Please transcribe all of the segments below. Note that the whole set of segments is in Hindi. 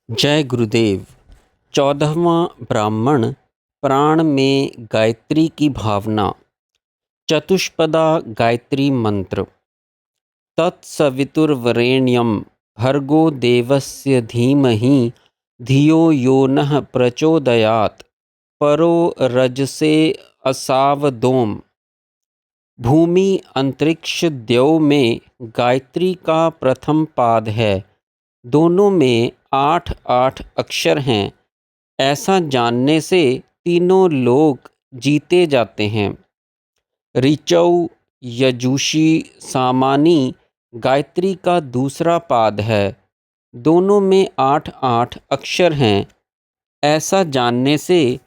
जय गुरुदेव। 14वां ब्राह्मण प्राण में गायत्री की भावना। चतुष्पदा गायत्री मंत्र। तत्सवितुर्वरेण्यं भर्गो देवस्य धीमहि धियो यो नः प्रचोदयात्। परो रजसे असावदोम। भूमि अंतरिक्ष द्यौ में गायत्री का प्रथम पाद है। दोनों में 8-8 अक्षर हैं। ऐसा जानने से तीनों लोक जीते जाते हैं। ऋचौ, यजुषी, सामानी गायत्री का दूसरा पाद है। दोनों में 8-8 अक्षर हैं। ऐसा जानने से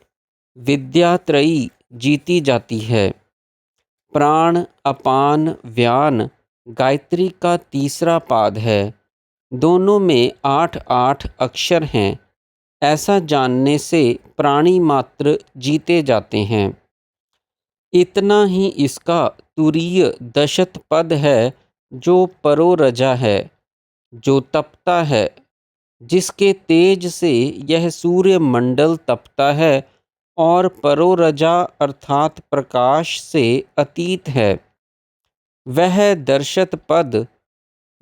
विद्यात्रयी जीती जाती है। प्राण, अपान, व्यान गायत्री का तीसरा पाद है। दोनों में 8-8 अक्षर हैं। ऐसा जानने से प्राणी मात्र जीते जाते हैं। इतना ही इसका तुरीय दशत पद है, जो परोरजा है, जो तपता है, जिसके तेज से यह सूर्य मंडल तपता है और परोरजा अर्थात प्रकाश से अतीत है। वह दर्शत पद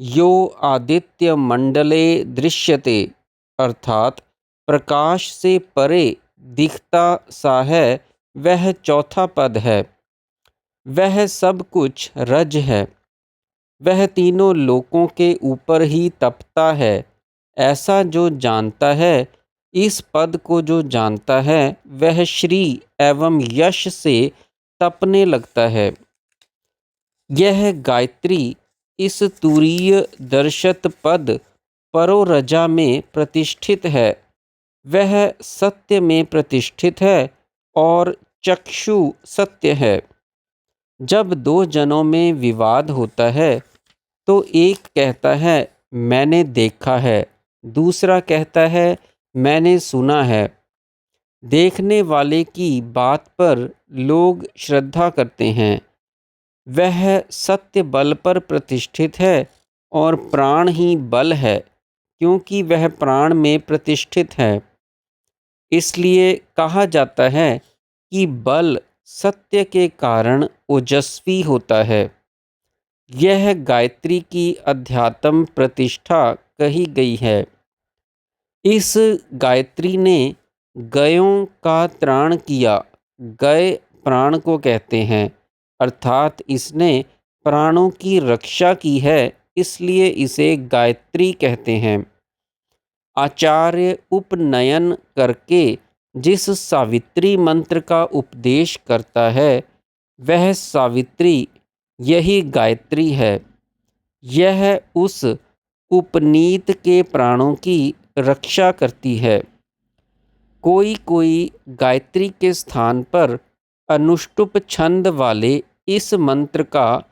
यो आदित्य मंडले दृश्यते अर्थात प्रकाश से परे दिखता सा है, वह चौथा पद है। वह सब कुछ रज है। वह तीनों लोकों के ऊपर ही तपता है। ऐसा जो जानता है, इस पद को जो जानता है, वह श्री एवं यश से तपने लगता है। यह गायत्री इस तुरीय दर्शत पद परोरजा में प्रतिष्ठित है। वह सत्य में प्रतिष्ठित है और चक्षु सत्य है। जब दो जनों में विवाद होता है तो एक कहता है मैंने देखा है, दूसरा कहता है मैंने सुना है। देखने वाले की बात पर लोग श्रद्धा करते हैं। वह सत्य बल पर प्रतिष्ठित है और प्राण ही बल है, क्योंकि वह प्राण में प्रतिष्ठित है। इसलिए कहा जाता है कि बल सत्य के कारण ओजस्वी होता है। यह गायत्री की अध्यात्म प्रतिष्ठा कही गई है। इस गायत्री ने गयों का त्राण किया। गय प्राण को कहते हैं, अर्थात इसने प्राणों की रक्षा की है, इसलिए इसे गायत्री कहते हैं। आचार्य उपनयन करके जिस सावित्री मंत्र का उपदेश करता है, वह सावित्री यही गायत्री है। यह उस उपनीत के प्राणों की रक्षा करती है। कोई कोई गायत्री के स्थान पर अनुष्टुप छंद वाले इस मंत्र का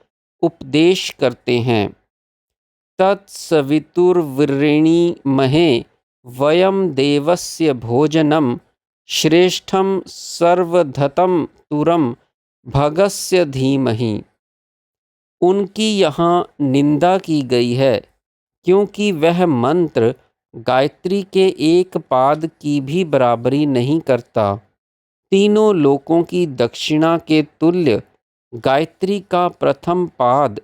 उपदेश करते हैं। तत्सवितुर्वरेण्यमहे वयम देवस्य भोजनम श्रेष्ठम सर्वधतम तुरम भगस्य धीमहि। उनकी यहाँ निंदा की गई है, क्योंकि वह मंत्र गायत्री के एक पाद की भी बराबरी नहीं करता। तीनों लोकों की दक्षिणा के तुल्य गायत्री का प्रथम पाद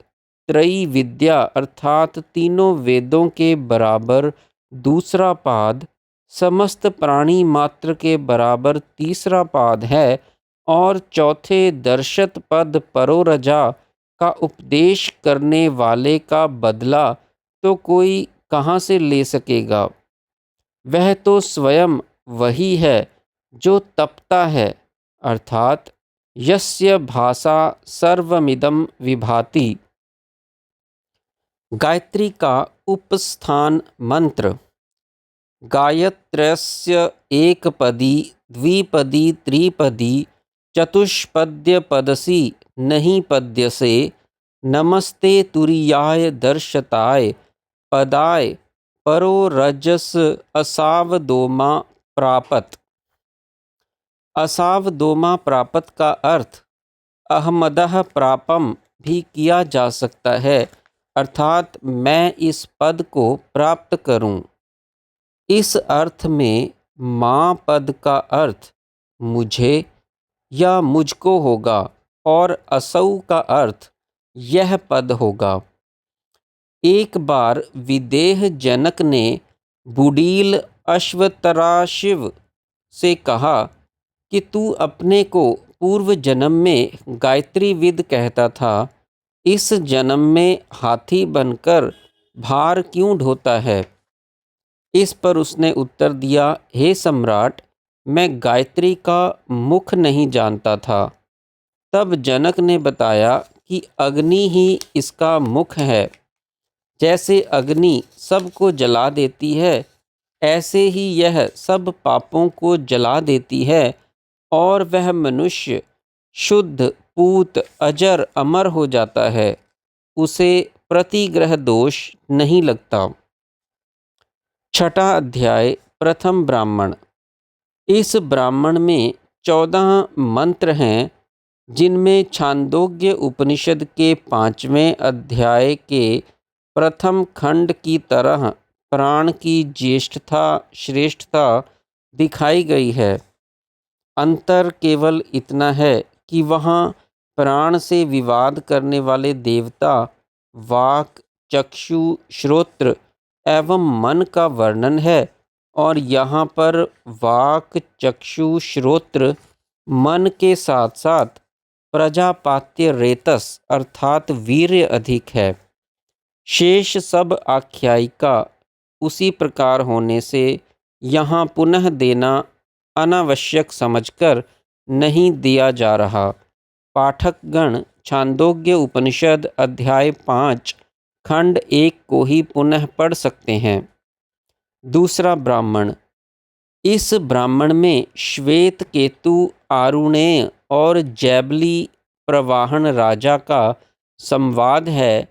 त्रयी विद्या अर्थात तीनों वेदों के बराबर दूसरा पाद, समस्त प्राणी मात्र के बराबर तीसरा पाद है और चौथे दर्शत पद परोरजा का उपदेश करने वाले का बदला तो कोई कहाँ से ले सकेगा। वह तो स्वयं वही है जो तपता है, अर्थात यस्य भासा सर्वमिदं विभाति। गायत्री का उपस्थान मंत्र। गायत्रस्य एकपदी द्विपदी त्रिपदी चतुष्पद्य पदसी नहीं पद्यसे। नमस्ते तुरीयाय दर्शताय पदाय परो रजस असावदोमा प्रापत। असावदोमा प्रापत का अर्थ अहमदः प्रापम भी किया जा सकता है, अर्थात मैं इस पद को प्राप्त करूं। इस अर्थ में माँ पद का अर्थ मुझे या मुझको होगा और असौ का अर्थ यह पद होगा। एक बार विदेह जनक ने बुडील अश्वतराशिव से कहा कि तू अपने को पूर्व जन्म में गायत्री विद कहता था, इस जन्म में हाथी बनकर भार क्यों ढोता है। इस पर उसने उत्तर दिया, हे सम्राट, मैं गायत्री का मुख नहीं जानता था। तब जनक ने बताया कि अग्नि ही इसका मुख है। जैसे अग्नि सबको जला देती है, ऐसे ही यह सब पापों को जला देती है और वह मनुष्य शुद्ध पूत अजर अमर हो जाता है, उसे प्रतिग्रह दोष नहीं लगता। छठा अध्याय प्रथम ब्राह्मण। इस ब्राह्मण में 14 मंत्र हैं, जिनमें छांदोग्य उपनिषद के 5वें अध्याय के प्रथम खंड की तरह प्राण की ज्येष्ठता श्रेष्ठता दिखाई गई है। अंतर केवल इतना है कि वहाँ प्राण से विवाद करने वाले देवता वाक, चक्षु, श्रोत्र एवं मन का वर्णन है और यहाँ पर वाक, चक्षु, श्रोत्र, मन के साथ साथ प्रजापात्य रेतस अर्थात वीर्य अधिक है। शेष सब आख्यायिका उसी प्रकार होने से यहाँ पुनः देना अनावश्यक समझकर नहीं दिया जा रहा। पाठकगण छांदोग्य उपनिषद अध्याय 5 खंड 1 को ही पुनः पढ़ सकते हैं। दूसरा ब्राह्मण। इस ब्राह्मण में श्वेत केतु, आरुणेय और जैबली प्रवाहन राजा का संवाद है,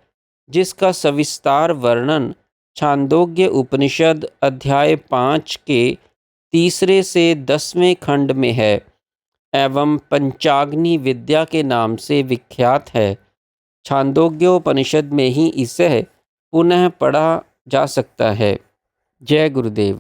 जिसका सविस्तार वर्णन छांदोग्य उपनिषद अध्याय 5 के 3 से 10वें खंड में है एवं पंचाग्नि विद्या के नाम से विख्यात है। छांदोग्योपनिषद में ही इसे पुनः पढ़ा जा सकता है। जय गुरुदेव।